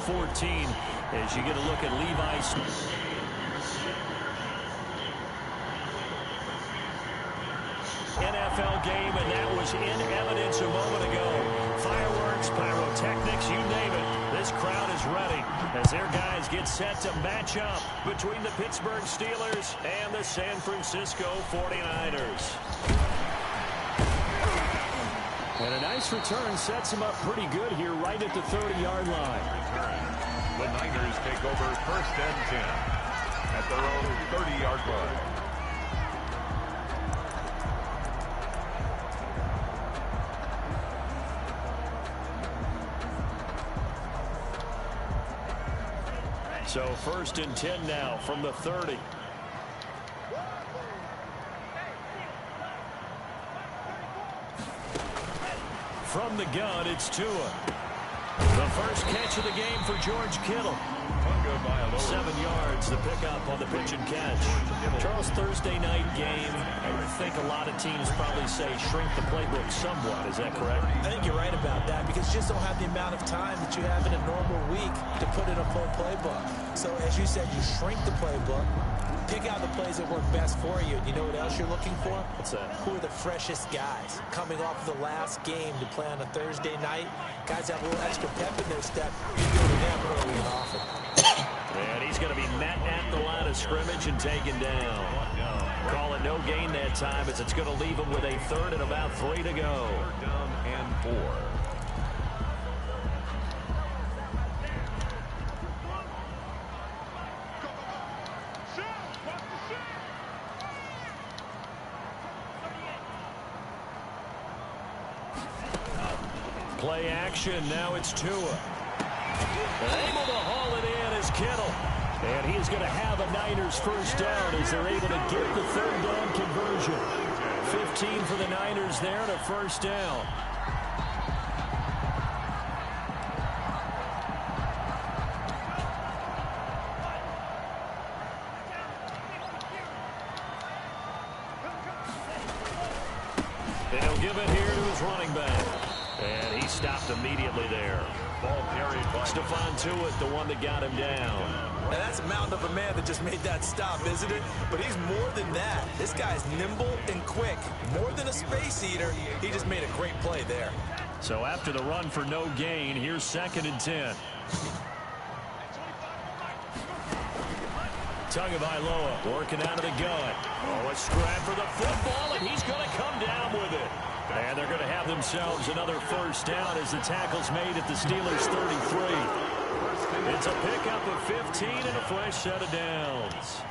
14 as you get a look at Levi's. NFL game, and that was in evidence a moment ago. Fireworks, pyrotechnics, you name it. This crowd is ready as their guys get set to match up between the Pittsburgh Steelers and the San Francisco 49ers. And a nice return sets them up pretty good here right at the 30-yard line. The Niners take over 1st and 10 at their own 30-yard line. So 1st and 10 now from the 30. From the gun, it's Tua. The first catch of the game for George Kittle. 7 yards, the pickup on the pitch and catch. Charles, Thursday night game. I think a lot of teams probably say shrink the playbook somewhat. Is that correct? I think you're right about that because you just don't have the amount of time that you have in a normal week to put in a full playbook. So as you said, you shrink the playbook, pick out the plays that work best for you. And you know what else you're looking for? What's that? Who are the freshest guys coming off the last game to play on a Thursday night? Guys have a little extra pep in their step. You go to them early and often. And he's going to be met at the line of scrimmage and taken down. Call it no gain that time as it's going to leave him with a 3rd and about 3 to go. 3rd down and 4. Play action. Now it's Tua. Able to haul it in is Kittle. And he's going to have a Niners first down as they're able to get the 3rd down conversion. 15 for the Niners there to first down. They'll give it here to his running back. And he stopped immediately there. Ball carried by Stephon Tuitt, the one that got him down. Now that's a mountain of a man that just made that stop, isn't it? But he's more than that. This guy's nimble and quick. More than a space eater, he just made a great play there. So after the run for no gain, here's 2nd and 10. Tagovailoa working out of the gun. Oh, a scrap for the football, and he's going to come down with it. And they're going to have themselves another first down as the tackle's made at the Steelers' 33. It's a pickup of 15 and a fresh set of downs.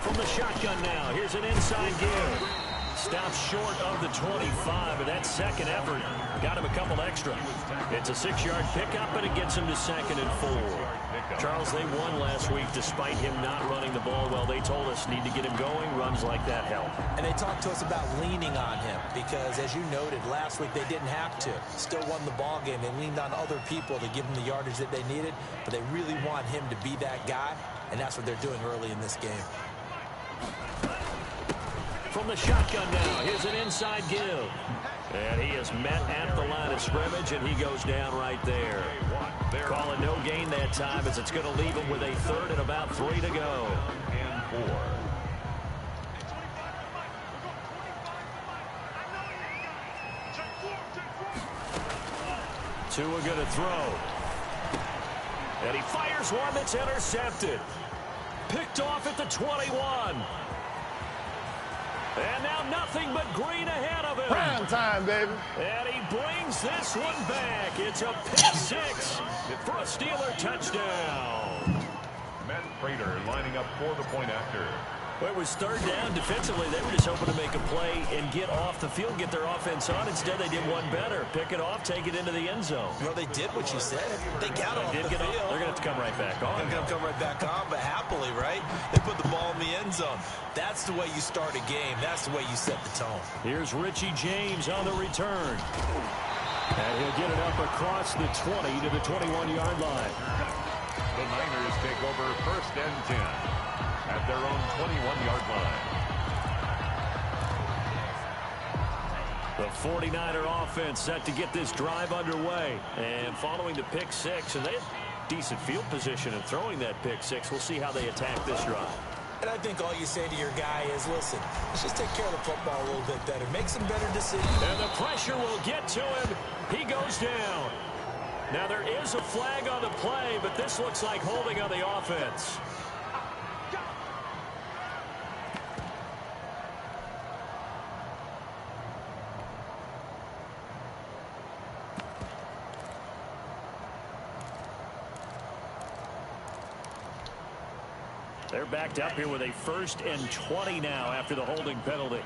From the shotgun now, here's an inside give. Stops short of the 25, but that second effort got him a couple extra. It's a 6-yard pickup, and it gets him to 2nd and 4. Charles, they won last week despite him not running the ball well. They told us need to get him going. Runs like that help. And they talked to us about leaning on him because, as you noted, last week they didn't have to. Still won the ball game. They leaned on other people to give them the yardage that they needed, but they really want him to be that guy, and that's what they're doing early in this game. From the shotgun now, here's an inside give. And he is met at the line of scrimmage, and he goes down right there. Call it no gain that time as it's going to leave him with a 3rd and about 3 to go. And 4. Tua going to throw. And he fires one that's intercepted. Picked off at the 21. And now nothing but green ahead of him. Prime time, baby. And he brings this one back. It's a pick 6 for a Steeler touchdown. Matt Prater lining up for the point after. Well, it was 3rd down. Defensively, they were just hoping to make a play and get off the field, get their offense on. Instead, they did one better. Pick it off, take it into the end zone. Well, they did what you said. They got off the field. They're going to have to come right back on. They're going to come right back on, but happily, right? They put the ball in the end zone. That's the way you start a game. That's the way you set the tone. Here's Richie James on the return. And he'll get it up across the 20 to the 21-yard line. The Niners take over 1st and 10 at their own 21-yard line. The 49er offense set to get this drive underway. And following the pick six, and they have decent field position in throwing that pick six. We'll see how they attack this drive. And I think all you say to your guy is, listen, let's just take care of the football a little bit better. Make some better decisions. And the pressure will get to him. He goes down. Now there is a flag on the play, but this looks like holding on the offense. They're backed up here with a 1st and 20 now after the holding penalty.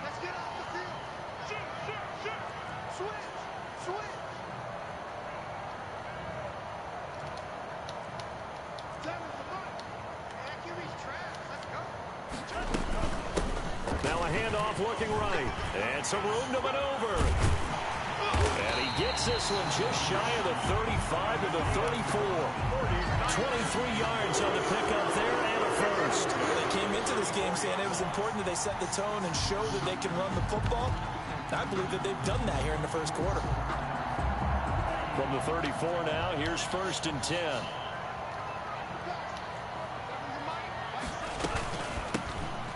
Let's get off the field. Switch. Now a handoff looking right. And some room to maneuver. And he gets this one just shy of the 35 to the 34. 23 yards on the pickup there and a first. They came into this game saying it was important that they set the tone and show that they can run the football. I believe that they've done that here in the first quarter. From the 34 now, here's 1st and 10.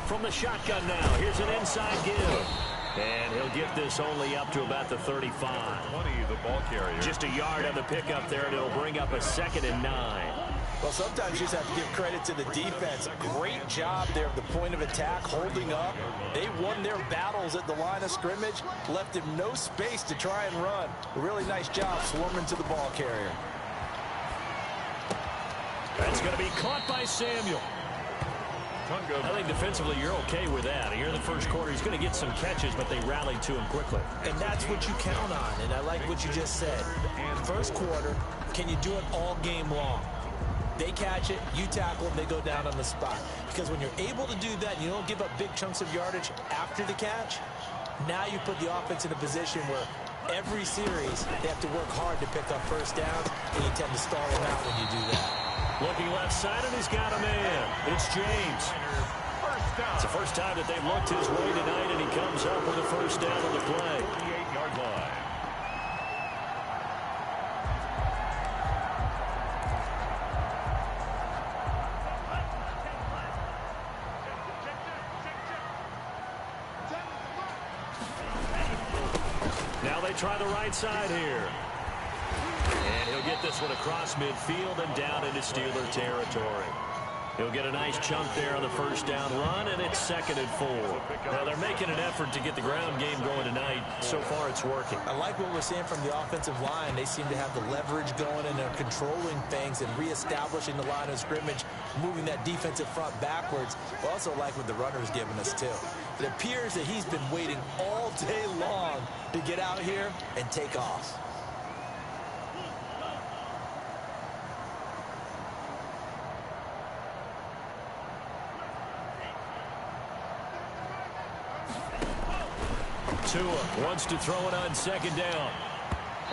From the shotgun now, here's an inside give. And he'll get this only up to about the 35. 20, the ball carrier. Just a yard on the pickup there, and it'll bring up a 2nd and 9. Well, sometimes you just have to give credit to the defense. Great job there at the point of attack, holding up. They won their battles at the line of scrimmage, left him no space to try and run. A really nice job swarming to the ball carrier. That's going to be caught by Samuel. I think defensively you're okay with that. Here in the first quarter, he's going to get some catches, but they rallied to him quickly. And that's what you count on, and I like what you just said. First quarter, can you do it all game long? They catch it, you tackle them, they go down on the spot. Because when you're able to do that, and you don't give up big chunks of yardage after the catch, now you put the offense in a position where every series they have to work hard to pick up first downs, and you tend to stall them out when you do that. Looking left side, and he's got a man. It's James. It's the first time that they've looked his way tonight, and he comes up with a first down on the play. 48-yard line. Now they try the right side here. And he'll get this one across midfield and down into Steeler territory. He'll get a nice chunk there on the first down run, and it's 2nd and 4. Now, they're making an effort to get the ground game going tonight. So far, it's working. I like what we're seeing from the offensive line. They seem to have the leverage going, and they're controlling things and reestablishing the line of scrimmage, moving that defensive front backwards. I also like what the runner's giving us, too. It appears that he's been waiting all day long to get out here and take off. Tua wants to throw it on 2nd down.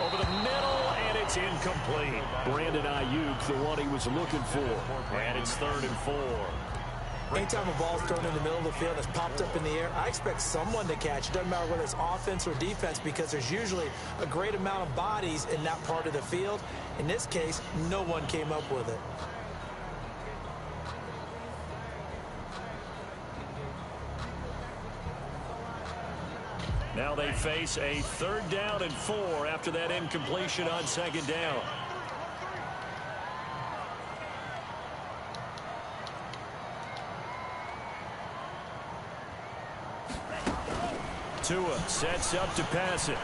Over the middle, and it's incomplete. Brandon Ayuk, the one he was looking for. And it's 3rd and 4. Anytime a ball's thrown in the middle of the field, it's popped up in the air, I expect someone to catch. It doesn't matter whether it's offense or defense, because there's usually a great amount of bodies in that part of the field. In this case, no one came up with it. Now they face a 3rd down and 4 after that incompletion on 2nd down. Tua sets up to pass it.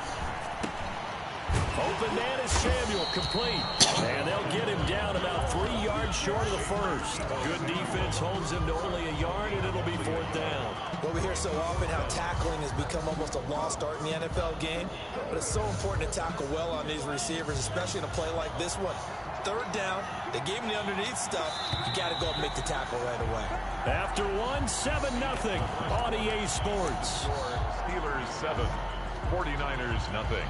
Open man is Samuel, complete. And they'll get him down about 3 yards short of the first. Good defense holds him to only a yard, and it'll be 4th down. Well, we hear so often how tackling has become almost a lost art in the NFL game. But it's so important to tackle well on these receivers, especially in a play like this one. 3rd down, they gave him the underneath stuff. You got to go and make the tackle right away. After one, 7-0 on EA Sports. Steelers 7, 49ers nothing.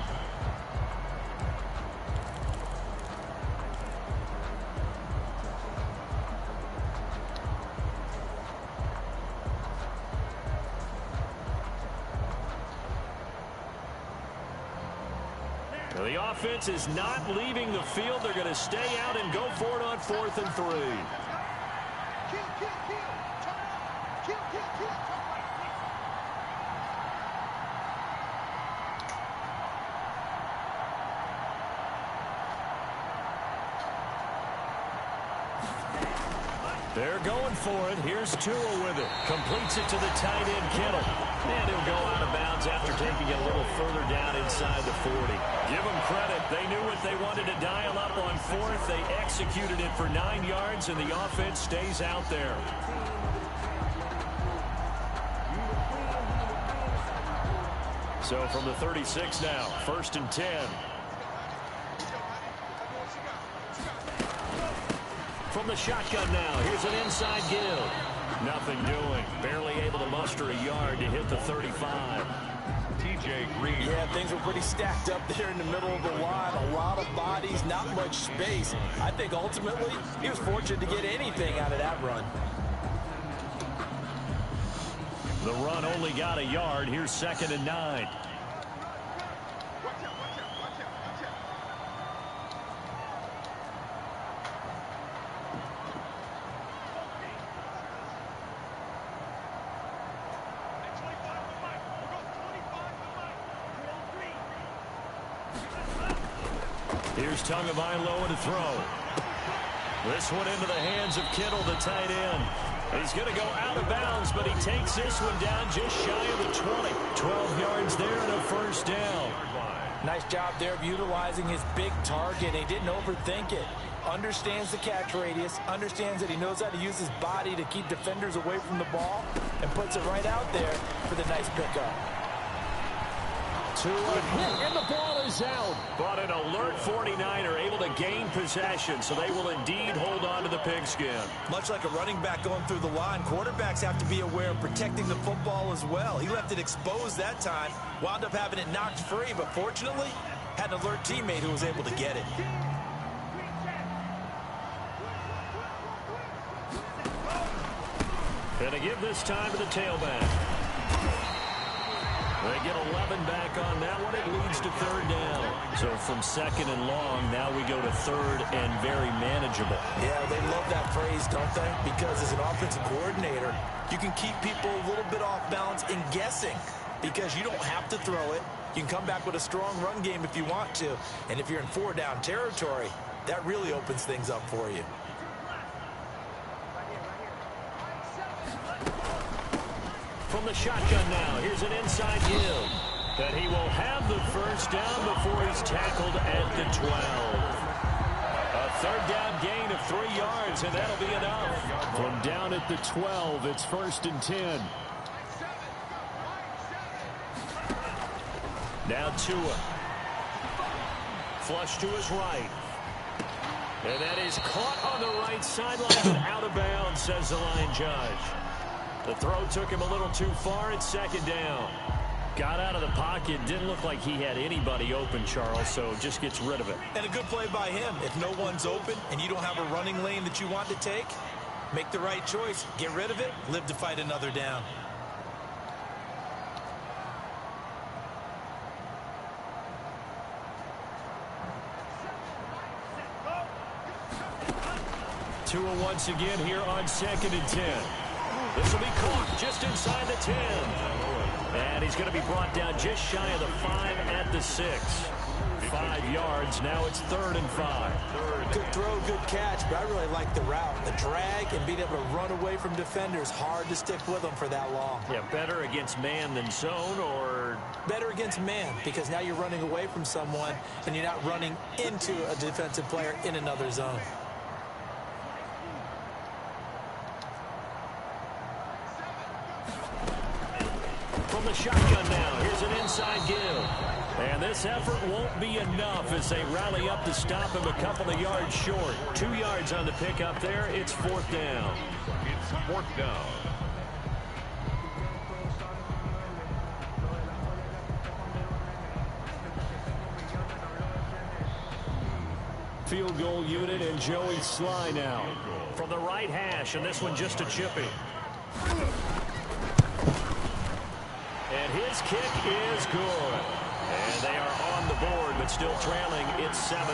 The offense is not leaving the field. They're going to stay out and go for it on 4th and 3. They're going for it. Here's Tua with it. Completes it to the tight end, Kittle. And he'll go out of bounds after taking it a little further down inside the 40. Give them credit. They knew what they wanted to dial up on 4th. They executed it for 9 yards, and the offense stays out there. So from the 36 now, 1st and 10. From the shotgun now, here's an inside give. Nothing doing. Barely able to muster a yard to hit the 35. T.J. Green. Yeah, things were pretty stacked up there in the middle of the line. A lot of bodies, not much space. I think ultimately he was fortunate to get anything out of that run. The run only got a yard. Here's 2nd and 9. Here's Tagovailoa to throw. This one into the hands of Kittle, the tight end. He's going to go out of bounds, but he takes this one down just shy of the 20. 12 yards there and a 1st down. Nice job there of utilizing his big target. He didn't overthink it. Understands the catch radius, understands that he knows how to use his body to keep defenders away from the ball, and puts it right out there for the nice pickup. To a hit, and the ball is out. But an alert 49er able to gain possession, so they will indeed hold on to the pigskin. Much like a running back going through the line, quarterbacks have to be aware of protecting the football as well. He left it exposed that time, wound up having it knocked free, but fortunately, had an alert teammate who was able to get it. Gonna give this time to the tailback. They get 11 back on that one. It leads to 3rd down. So from 2nd and long, now we go to 3rd and very manageable. Yeah, they love that phrase, don't they? Because as an offensive coordinator, you can keep people a little bit off balance in guessing because you don't have to throw it. You can come back with a strong run game if you want to. And if you're in 4-down territory, that really opens things up for you. From the shotgun now, here's an inside give. That he will have the 1st down before he's tackled at the 12. A 3rd down gain of 3 yards, and that'll be enough. From down at the 12, it's 1st and 10. Now Tua. Flush to his right. And that is caught on the right sideline and out of bounds, says the line judge. The throw took him a little too far. It's 2nd down. Got out of the pocket. Didn't look like he had anybody open, Charles, so just gets rid of it. And a good play by him. If no one's open and you don't have a running lane that you want to take, make the right choice. Get rid of it. Live to fight another down. Tua once again here on 2nd and 10. This will be caught just inside the 10. And he's going to be brought down just shy of the 5 at the 6. 5 yards. Now it's 3rd and 5. Good throw, good catch, but I really like the route. The drag and being able to run away from defenders. Hard to stick with them for that long. Yeah, better against man than zone, or? Better against man, because now you're running away from someone and you're not running into a defensive player in another zone. From the shotgun now, here's an inside give. And this effort won't be enough as they rally up to stop him a couple of yards short. 2 yards on the pickup there. It's 4th down. It's 4th down. Field goal unit and Joey Sly now. From the right hash, and this one just a chippy. And his kick is good. And they are on the board, but still trailing. It's 7-3.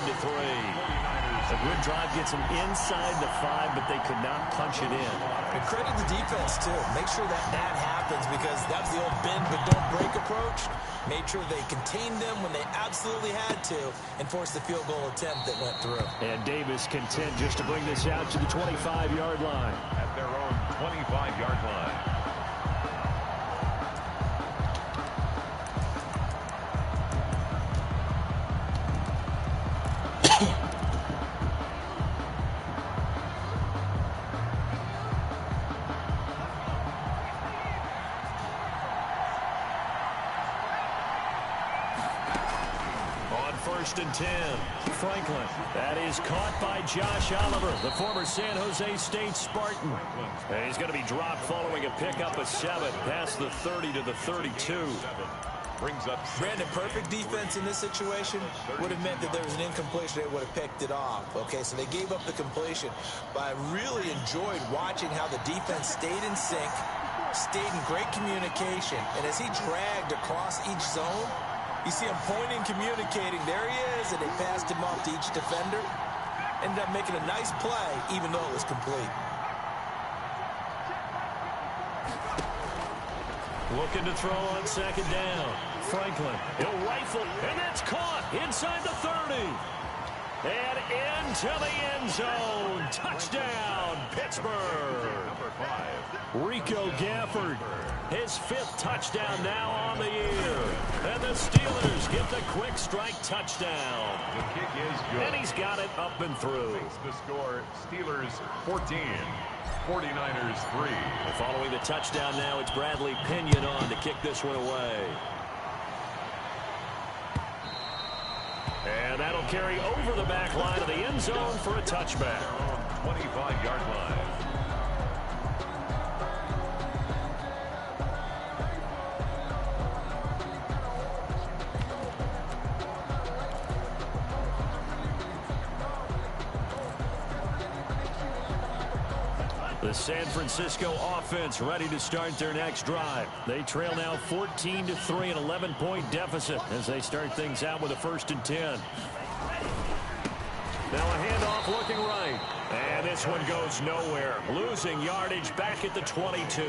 A good drive gets them inside the 5, but they could not punch it in. And credit the defense, too. Make sure that happens, because that was the old bend but don't break approach. Made sure they contained them when they absolutely had to and forced the field goal attempt that went through. And Davis content just to bring this out to the 25-yard line. At their own 25-yard line. First and 10. Franklin. That is caught by Josh Oliver, the former San Jose State Spartan. And he's going to be dropped following a pickup of 7 past the 30 to the 32. Brings up Brandon, perfect defense in this situation would have meant that there was an incompletion. They would have picked it off. Okay, so they gave up the completion. But I really enjoyed watching how the defense stayed in sync, stayed in great communication. And as he dragged across each zone, you see him pointing, communicating. There he is, and they passed him off to each defender. Ended up making a nice play, even though it was complete. Looking to throw on second down. Franklin, he'll rifle, and that's caught inside the 30. And into the end zone. Touchdown, Pittsburgh. number 5. Rico Gafford, his 5th touchdown now on the year. And the Steelers get the quick strike touchdown. The kick is good. And he's got it up and through. Makes the score Steelers 14, 49ers 3. And following the touchdown now, it's Bradley Pinion on to kick this one away. And that'll carry over the back line of the end zone for a touchback. 25-yard line. The San Francisco offense ready to start their next drive. They trail now 14-3, an 11-point deficit as they start things out with a 1st and 10. Now a handoff looking right. And this one goes nowhere. Losing yardage back at the 22.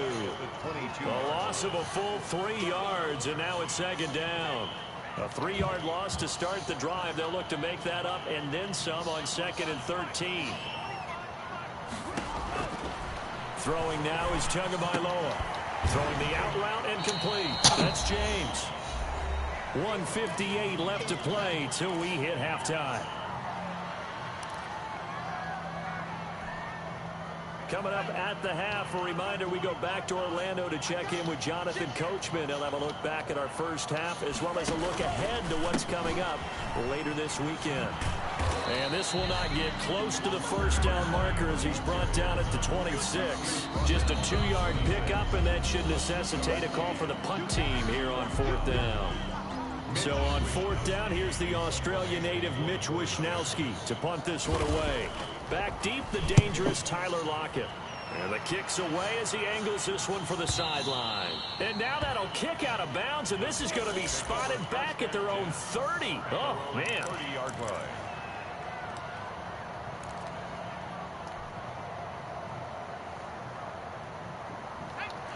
A loss of a full 3 yards, and now it's 2nd down. A 3-yard loss to start the drive. They'll look to make that up and then some on 2nd and 13. Throwing now is Tagovailoa. Throwing the out route and complete. That's James. 1:58 left to play till we hit halftime. Coming up at the half, a reminder, we go back to Orlando to check in with Jonathan Coachman. He'll have a look back at our first half as well as a look ahead to what's coming up later this weekend. And this will not get close to the first down marker as he's brought down at the 26. Just a 2-yard pickup, and that should necessitate a call for the punt team here on 4th down. So on 4th down, here's the Australian native Mitch Wishnowsky to punt this one away. Back deep, the dangerous Tyler Lockett. And the kick's away as he angles this one for the sideline. And now that'll kick out of bounds, and this is going to be spotted back at their own 30. Oh, man. 30-yard line.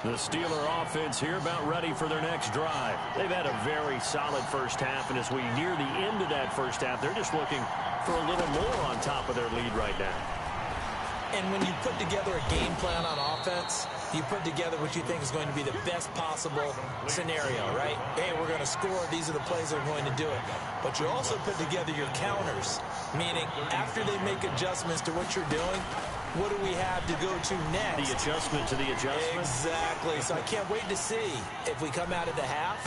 The Steeler offense here about ready for their next drive. They've had a very solid first half, and as we near the end of that first half, they're just looking for a little more on top of their lead right now. And when you put together a game plan on offense, you put together what you think is going to be the best possible scenario, right? Hey, we're going to score. These are the plays that are going to do it. But you also put together your counters, meaning after they make adjustments to what you're doing, what do we have to go to next? The adjustment to the adjustment. Exactly. So I can't wait to see if we come out of the half,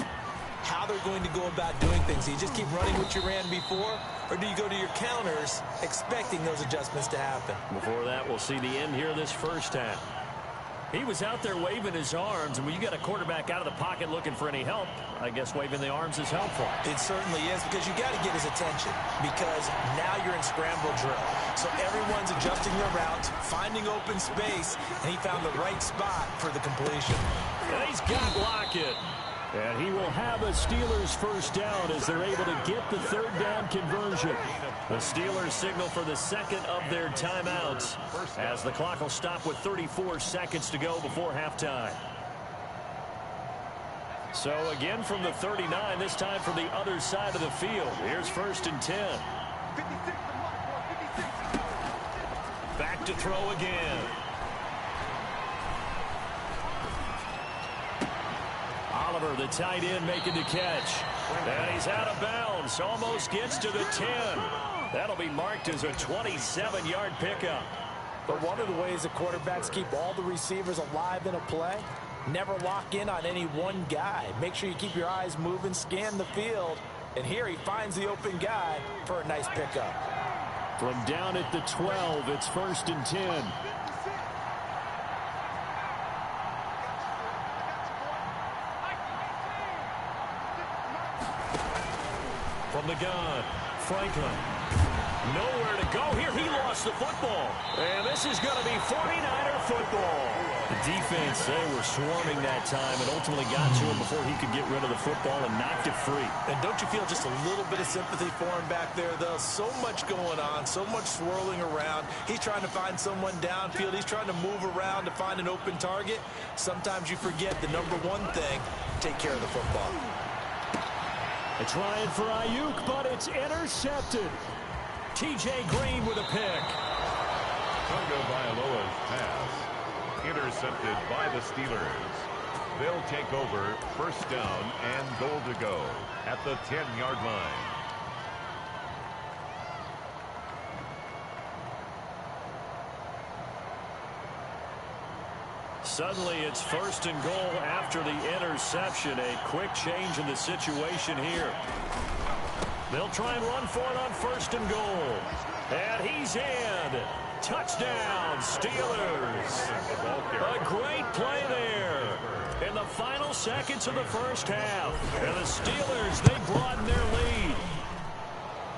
how they're going to go about doing things. Do you just keep running what you ran before, or do you go to your counters expecting those adjustments to happen? Before that, we'll see the end here of this first half. He was out there waving his arms, and when you got a quarterback out of the pocket looking for any help, I guess waving the arms is helpful. It certainly is, because you got to get his attention, because now you're in scramble drill. So everyone's adjusting their routes, finding open space, and he found the right spot for the completion. And he's got Lockett. And he will have a Steelers first down as they're able to get the third down conversion. The Steelers signal for the second of their timeouts as the clock will stop with 34 seconds to go before halftime. So again from the 39, this time from the other side of the field. Here's 1st and 10. Back to throw again. Oliver, the tight end, making the catch. And he's out of bounds. Almost gets to the 10. That'll be marked as a 27-yard pickup. But one of the ways the quarterbacks keep all the receivers alive in a play, never lock in on any one guy. Make sure you keep your eyes moving, scan the field. And here he finds the open guy for a nice pickup. From down at the 12, it's 1st and 10. From the gun, Franklin. Nowhere to go here. He lost the football. And this is going to be 49er football. The defense, they were swarming that time and ultimately got to him before he could get rid of the football and knocked it free. And don't you feel just a little bit of sympathy for him back there, though? So much going on, so much swirling around. He's trying to find someone downfield. He's trying to move around to find an open target. Sometimes you forget the number one thing, take care of the football. They're trying for Ayuk, but it's intercepted. T.J. Green with a pick. Tagovailoa's pass intercepted by the Steelers. They'll take over 1st down and goal to go at the 10-yard line. Suddenly it's 1st and goal after the interception. A quick change in the situation here. They'll try and run for it on 1st and goal. And he's in. Touchdown, Steelers. A great play there in the final seconds of the first half. And the Steelers, they broaden their lead.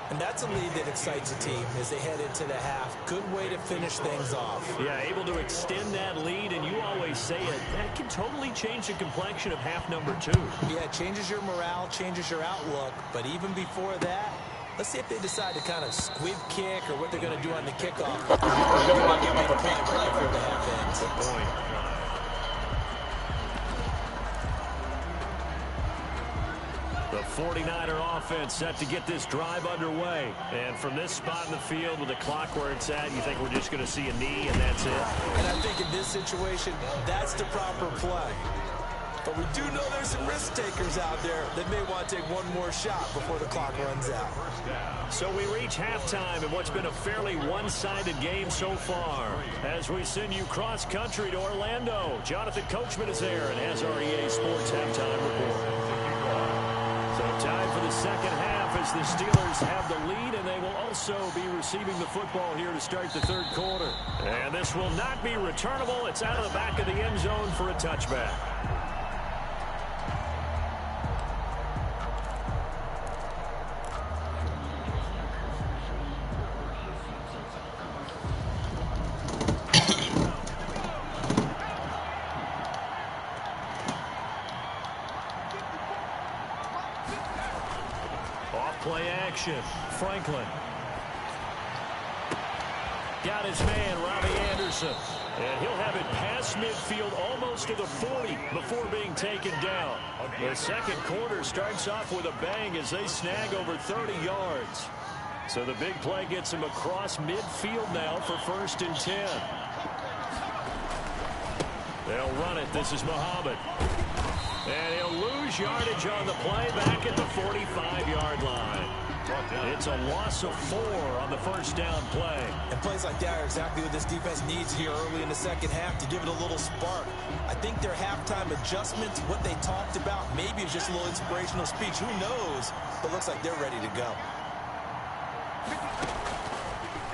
And that's a lead that excites a team as they head into the half. Good way to finish things off. Yeah, able to extend that lead, and you always say it, that can totally change the complexion of half number 2. Yeah, it changes your morale, changes your outlook. But even before that, let's see if they decide to kind of squib kick or what they're going to do on the kickoff. Good point. The 49er offense set to get this drive underway. And from this spot in the field with the clock where it's at, you think we're just going to see a knee and that's it? And I think in this situation, that's the proper play. But we do know there's some risk takers out there that may want to take one more shot before the clock runs out. So we reach halftime in what's been a fairly one-sided game so far. As we send you cross-country to Orlando, Jonathan Coachman is there and has our EA Sports halftime report. So time for the second half as the Steelers have the lead, and they will also be receiving the football here to start the third quarter. And this will not be returnable. It's out of the back of the end zone for a touchback. Play action. Franklin. Got his man, Robbie Anderson. And he'll have it past midfield almost to the 40 before being taken down. The second quarter starts off with a bang as they snag over 30 yards. So the big play gets him across midfield now for 1st and 10. They'll run it. This is Muhammad. And he'll lose yardage on the play back at the 45-yard line. It's a loss of 4 on the first down play. And plays like that are exactly what this defense needs here early in the second half to give it a little spark. I think their halftime adjustments, what they talked about, maybe it's just a little inspirational speech. Who knows? But looks like they're ready to go.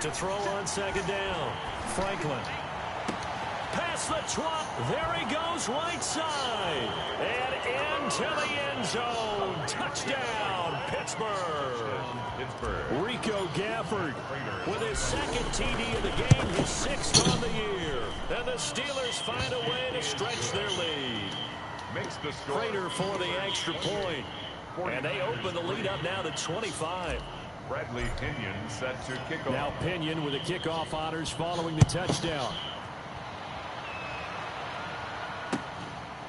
To throw on second down, Franklin. Past the 12. There he goes, right side. And into the end zone. Touchdown, Pittsburgh. Rico Gafford with his second TD of the game, his 6th on the year. And the Steelers find a way to stretch their lead. makes the score. Prater for the extra point. And they open the lead up now to 25. Bradley Pinion set to kick off. Now Pinion with the kickoff honors following the touchdown.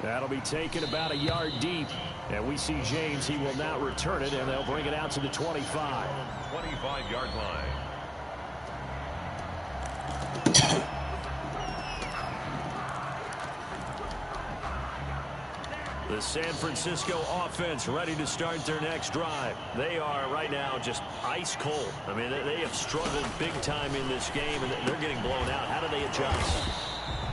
That'll be taken about a yard deep. And we see James. He will now return it, and they'll bring it out to the 25. 25-yard line. The San Francisco offense ready to start their next drive. They are right now just ice cold. I mean, they have struggled big time in this game, and they're getting blown out. How do they adjust?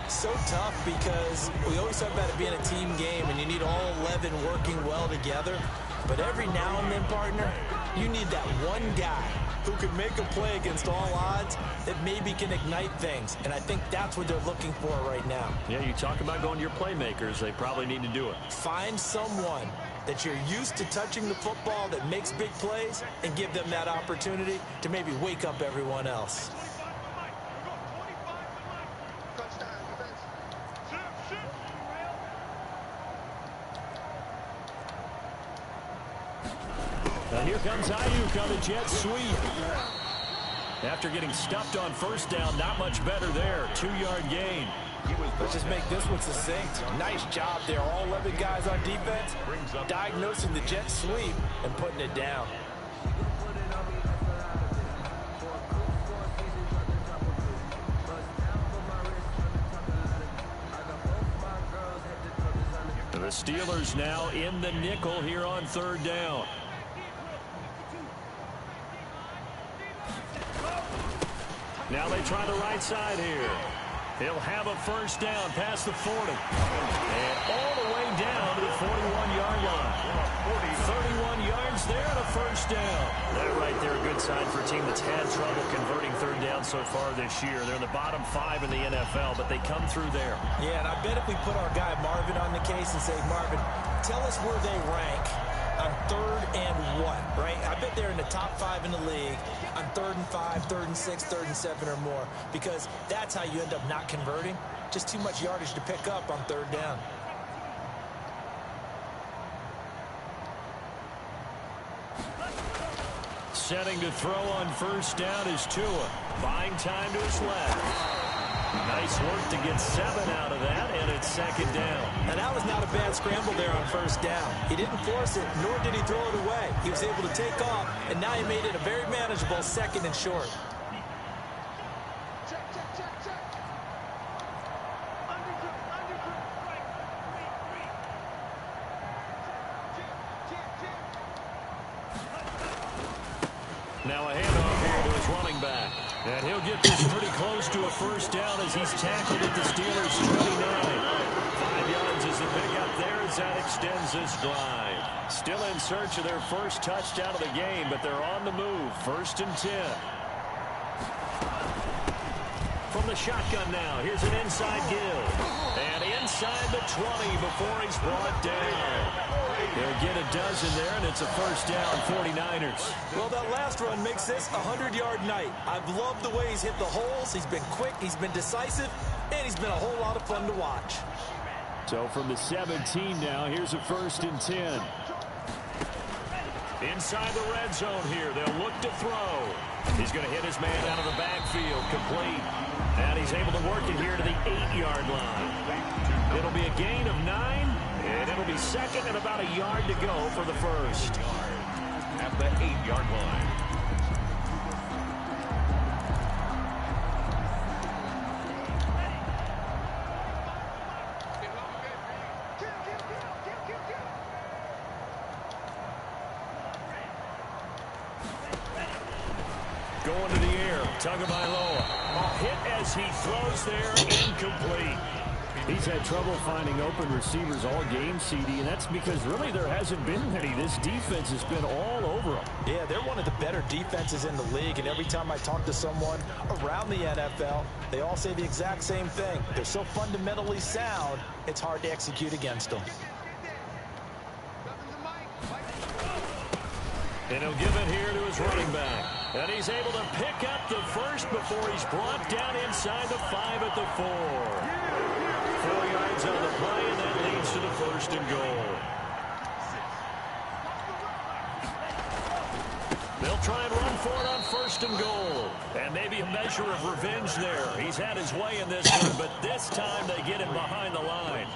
So tough because we always talk about it being a team game, and you need all 11 working well together. But every now and then, partner, you need that one guy who can make a play against all odds that maybe can ignite things. And I think that's what they're looking for right now. Yeah, you talk about going to your playmakers. They probably need to do it. Find someone that you're used to touching the football that makes big plays and give them that opportunity to maybe wake up everyone else. Now here comes Ayuk on the jet sweep. After getting stuffed on first down, not much better there. 2-yard gain. Let's just make this one succinct. Nice job there. All 11 guys on defense diagnosing the jet sweep and putting it down. The Steelers now in the nickel here on 3rd down. Now they try the right side here. He'll have a first down past the 40. And all the way down to the 41-yard line. 31 yards there and a first down. That right there, a good sign for a team that's had trouble converting 3rd down so far this year. They're in the bottom 5 in the NFL, but they come through there. Yeah, and I bet if we put our guy Marvin on the case and say, Marvin, tell us where they rank on 3rd and what, right? I bet they're in the top 5 in the league on 3rd and 5, 3rd and 6, 3rd and 7 or more, because that's how you end up not converting. Just too much yardage to pick up on 3rd down. Setting to throw on first down is Tua. Buying time to his left. Nice work to get 7 out of that, and it's 2nd down. And that was not a bad scramble there on first down. He didn't force it, nor did he throw it away. He was able to take off, and now he made it a very manageable 2nd and short. Now a handoff here to his running back. And he'll get this pretty close to a first down as he's tackled at the Steelers' 29. 5 yards is the pickup there as that extends this drive. Still in search of their first touchdown of the game, but they're on the move. 1st and 10. From the shotgun now, here's an inside give. And inside the 20 before he's brought down. They'll get a dozen there, and it's a first down, 49ers. Well, that last run makes this a 100-yard night. I've loved the way he's hit the holes. He's been quick, he's been decisive, and he's been a whole lot of fun to watch. So from the 17 now, here's a 1st and 10. Inside the red zone here, they'll look to throw. He's going to hit his man out of the backfield, complete. And he's able to work it here to the 8-yard line. It'll be a gain of 9. And it'll be 2nd and about a yard to go for the first. At the 8-yard line. Going to the air, Tagovailoa. Hit as he throws there, incomplete. He's had trouble finding open receivers all game, CD, and that's because really there hasn't been many. This defense has been all over them. Yeah, they're one of the better defenses in the league, and every time I talk to someone around the NFL, they all say the exact same thing. They're so fundamentally sound, it's hard to execute against them. And he'll give it here to his running back. And he's able to pick up the first before he's brought down inside the 5 at the 4. 4 yards on the play, and that leads to the first first and goal. They'll try and run for it on first and goal. And maybe a measure of revenge there. He's had his way in this one, but this time they get him behind the line.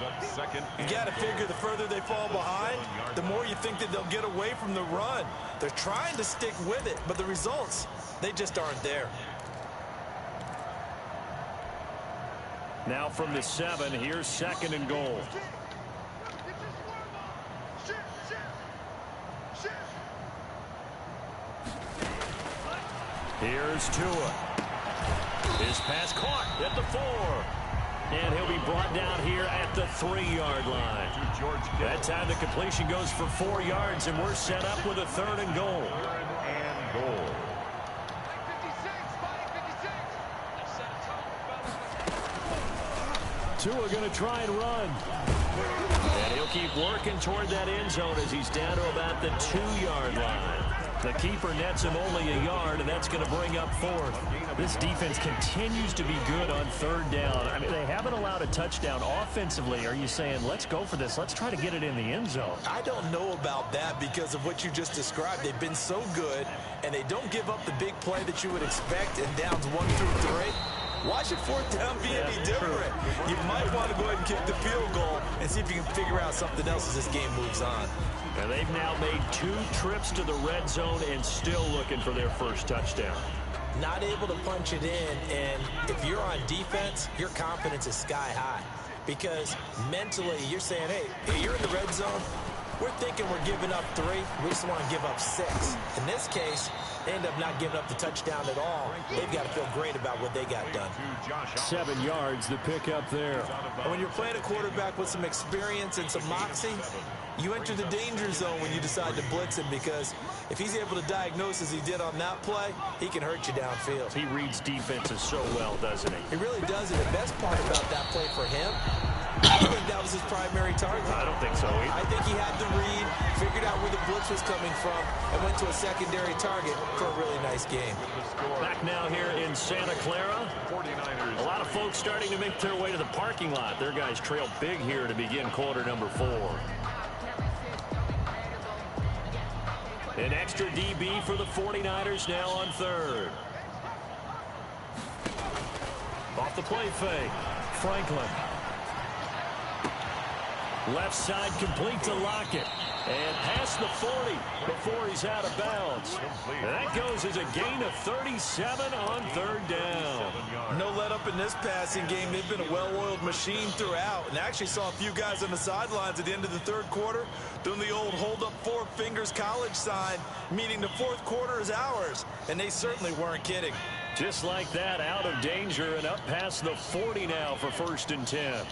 You got to figure the further they fall behind, the more you think that they'll get away from the run. They're trying to stick with it, but the results, they just aren't there. Now from the 7, here's second and goal. Here's Tua. His pass caught at the 4. And he'll be brought down here at the 3-yard line. That time the completion goes for 4 yards, and we're set up with a third and goal. Tua going to try and run. And he'll keep working toward that end zone as he's down to about the 2-yard line. The keeper nets him only a yard, and that's going to bring up 4th. This defense continues to be good on third down. I mean, they haven't allowed a touchdown offensively. Are you saying, let's go for this? Let's try to get it in the end zone. I don't know about that because of what you just described. They've been so good, and they don't give up the big play that you would expect in downs 1 through 3. Why should fourth down be any different? You might want to go ahead and kick the field goal and see if you can figure out something else as this game moves on. And they've now made 2 trips to the red zone and still looking for their first touchdown. Not able to punch it in, and if you're on defense, your confidence is sky high. Because mentally, you're saying, hey, you're in the red zone. We're thinking we're giving up 3. We just want to give up 6. In this case, they end up not giving up the touchdown at all. They've got to feel great about what they got done. 7 yards, the pickup there. And when you're playing a quarterback with some experience and some moxie, you enter the danger zone when you decide to blitz him, because if he's able to diagnose as he did on that play, he can hurt you downfield. He reads defenses so well, doesn't he? He really does, and the best part about that play for him, I don't think that was his primary target. I don't think so either. I think he had to read, figured out where the blitz was coming from, and went to a secondary target for a really nice game. Back now here in Santa Clara. A lot of folks starting to make their way to the parking lot. Their guys trail big here to begin quarter number 4. An extra DB for the 49ers now on third. Off the play fake. Franklin. Left side complete to Lockett. And past the 40 before he's out of bounds. And that goes as a gain of 37 on third down. No let up in this passing game. They've been a well-oiled machine throughout. And I actually saw a few guys on the sidelines at the end of the third quarter doing the old hold up 4 fingers college sign, meaning the fourth quarter is ours. And they certainly weren't kidding. Just like that, out of danger and up past the 40 now for 1st and 10.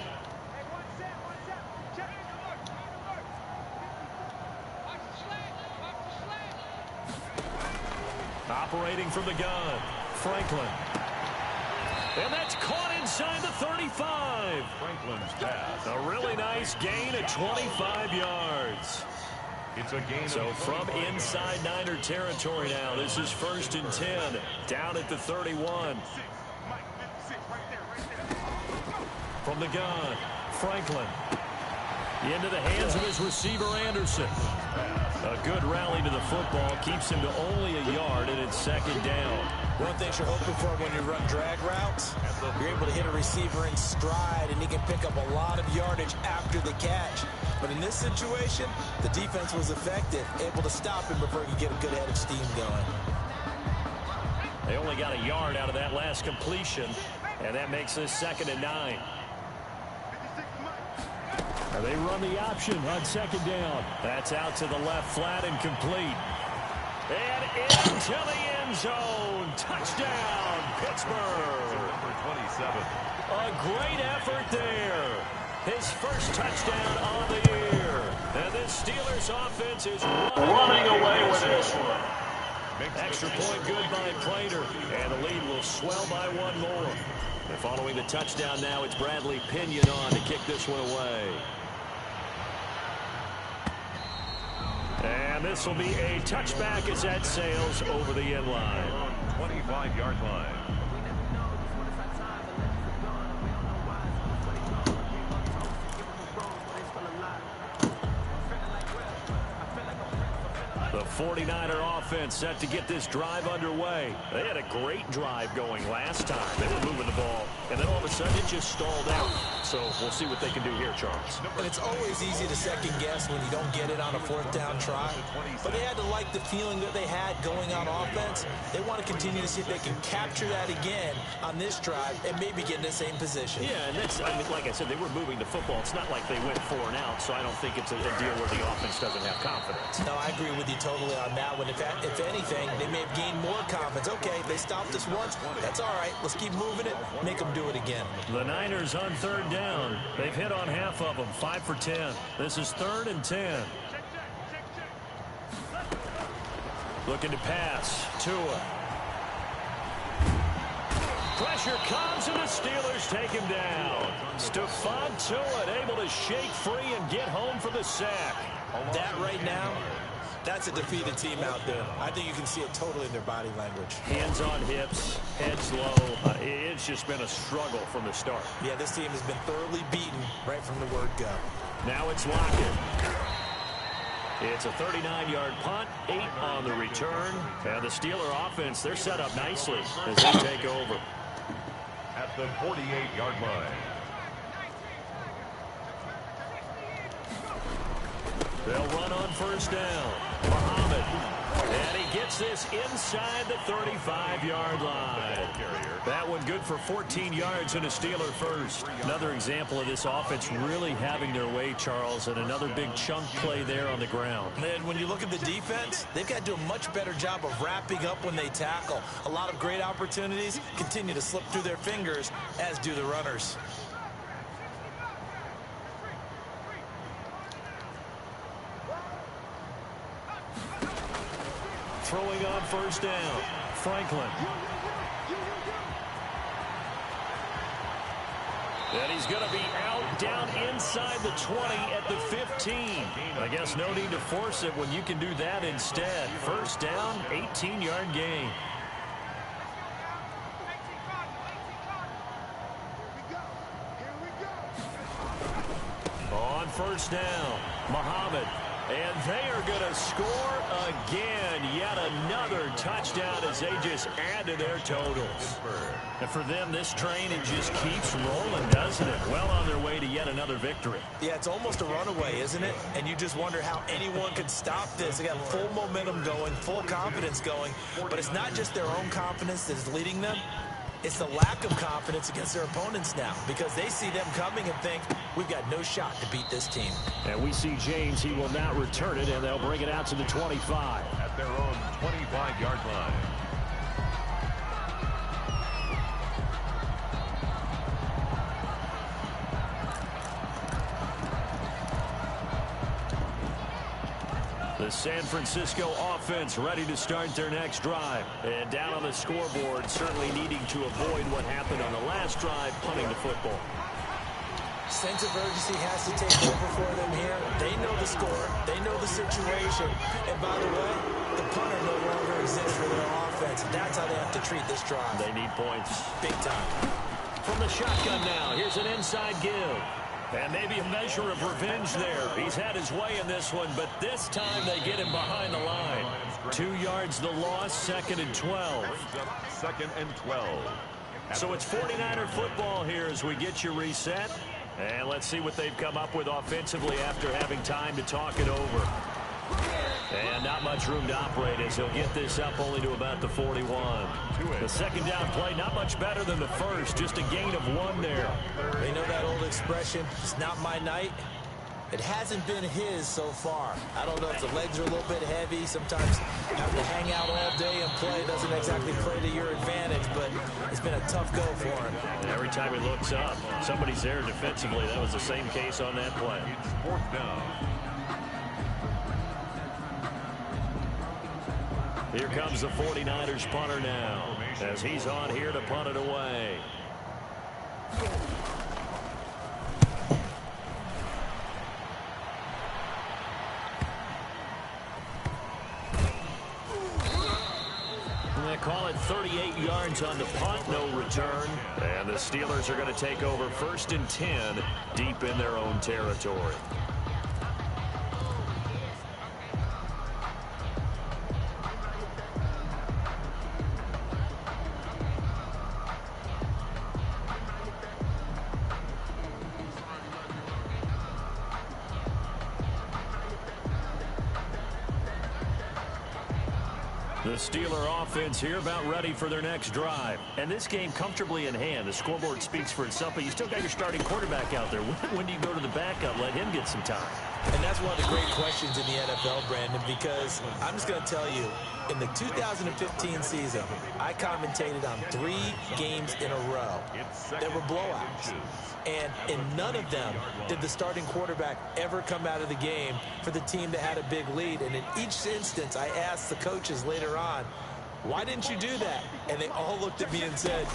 Operating from the gun, Franklin. And that's caught inside the 35. Franklin's pass. A really nice gain of 25 yards. It's a gain. So from inside Niner territory now, this is 1st and 10, down at the 31. From the gun, Franklin. Into the hands of his receiver, Anderson. A good rally to the football keeps him to only a yard, and it's 2nd down. One thing you're hoping for when you run drag routes, you're able to hit a receiver in stride, and he can pick up a lot of yardage after the catch. But in this situation, the defense was effective, able to stop him before he could get a good head of steam going. They only got a yard out of that last completion, and that makes this 2nd and 9. They run the option on 2nd down. That's out to the left, flat and complete. And into the end zone. Touchdown, Pittsburgh. Number 27. A great effort there. His first touchdown on the year. And this Steelers offense is running away with this one. Extra point good by Prater. And the lead will swell by 1 more. And following the touchdown now, it's Bradley Pinion on to kick this one away. And this will be a touchback as that sails over the end line. 25-yard line. 49er offense set to get this drive underway. They had a great drive going last time. They were moving the ball, and then all of a sudden it just stalled out. So we'll see what they can do here, Charles. And it's always easy to second guess when you don't get it on a fourth down try. But they had to like the feeling that they had going on offense. They want to continue to see if they can capture that again on this drive and maybe get in the same position. Yeah, and that's, I mean, like I said, they were moving the football. It's not like they went 4 and out, so I don't think it's a deal where the offense doesn't have confidence. No, I agree with you totally on that one. If anything, they may have gained more confidence. Okay, they stopped us once. That's all right. Let's keep moving it. Make them do it again. The Niners on third down. They've hit on half of them, 5 for 10. This is 3rd and 10. Looking to pass. Tua. Pressure comes, and the Steelers take him down. Stephon Tua able to shake free and get home for the sack. That right now, that's a defeated team out there. I think you can see it totally in their body language. Hands on hips, heads low. It's just been a struggle from the start. Yeah, this team has been thoroughly beaten right from the word go. Now it's Lockett. It's a 39-yard punt, 8 on the return. And the Steeler offense, they're set up nicely as they take over. At the 48-yard line. They'll run on first down. Muhammad. And he gets this inside the 35-yard line. That one good for 14 yards and a Steeler first. Another example of this offense really having their way, Charles, and another big chunk play there on the ground. And when you look at the defense, they've got to do a much better job of wrapping up when they tackle. A lot of great opportunities continue to slip through their fingers, as do the runners. Throwing on first down, Franklin. And he's going to be out down inside the 20 at the 15. I guess no need to force it when you can do that instead. First down, 18-yard gain. On first down, Muhammad. And they are going to score again. Yet another touchdown as they just add to their totals. And for them, this train, it just keeps rolling, doesn't it? Well on their way to yet another victory. Yeah, it's almost a runaway, isn't it? And you just wonder how anyone could stop this. They got full momentum going, full confidence going. But it's not just their own confidence that is leading them. It's the lack of confidence against their opponents now, because they see them coming and think, we've got no shot to beat this team. And we see James, he will not return it, and they'll bring it out to the 25. At their own 25-yard line. The San Francisco offense ready to start their next drive. And down on the scoreboard, certainly needing to avoid what happened on the last drive, punting the football. Sense of urgency has to take over for them here. They know the score. They know the situation. And by the way, the punter no longer exists for their offense. That's how they have to treat this drive. They need points. Big time. From the shotgun now, here's an inside give. And maybe a measure of revenge there. He's had his way in this one, but this time they get him behind the line. 2 yards the loss, 2nd and 12. 2nd and 12. So it's 49er football here as we get you reset. And let's see what they've come up with offensively after having time to talk it over. And not much room to operate as he'll get this up only to about the 41. The second down play, not much better than the first, just a gain of 1 there. You know that old expression, it's not my night? It hasn't been his so far. I don't know if the legs are a little bit heavy. Sometimes having to hang out all day and play doesn't exactly play to your advantage, but it's been a tough go for him. And every time he looks up, somebody's there defensively. That was the same case on that play. It's 4th down. Here comes the 49ers punter now, as he's on here to punt it away. And they call it 38 yards on the punt, no return. And the Steelers are going to take over 1st and 10 deep in their own territory. The Steeler offense here about ready for their next drive. And this game comfortably in hand. The scoreboard speaks for itself, but you still got your starting quarterback out there. When do you go to the backup? Let him get some time. And that's one of the great questions in the NFL, Brandon, because I'm just going to tell you, in the 2015 season, I commentated on 3 games in a row. There were blowouts. And in none of them did the starting quarterback ever come out of the game for the team that had a big lead. And in each instance, I asked the coaches later on, why didn't you do that? And they all looked at me and said,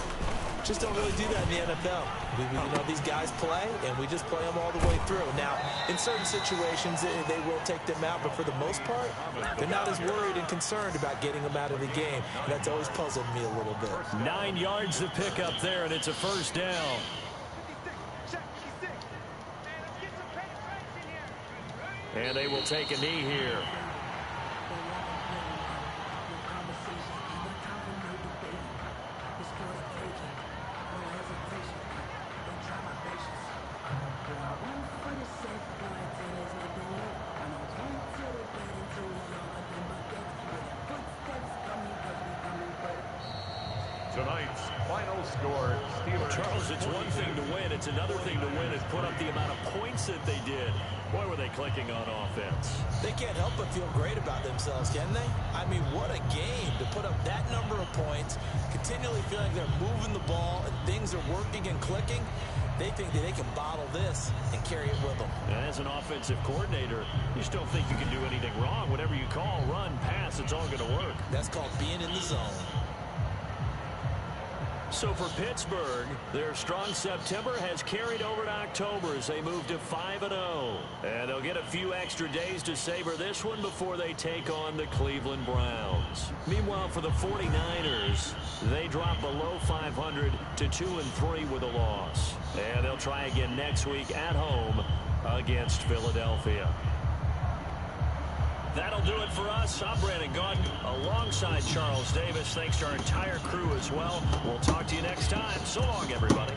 just don't really do that in the NFL. These guys play, and we just play them all the way through. Now, in certain situations, they will take them out, but for the most part, they're not as worried and concerned about getting them out of the game. And that's always puzzled me a little bit. 9 yards to pick up there, and it's a first down. And they will take a knee here. Tonight's final score, Steelers. Charles, it's one thing to win. It's another thing to win and put up the amount of points that they did. Boy, were they clicking on offense. They can't help but feel great about themselves, can they? I mean, what a game to put up that number of points, continually feeling like they're moving the ball and things are working and clicking. They think that they can bottle this and carry it with them. As an offensive coordinator, you just don't think you can do anything wrong. Whatever you call, run, pass, it's all going to work. That's called being in the zone. So for Pittsburgh, their strong September has carried over to October as they move to 5-0. And they'll get a few extra days to savor this one before they take on the Cleveland Browns. Meanwhile, for the 49ers, they drop below 500 to 2-3 with a loss. And they'll try again next week at home against Philadelphia. That'll do it for us. I'm Brandon Gaudin alongside Charles Davis. Thanks to our entire crew as well. We'll talk to you next time. So long, everybody.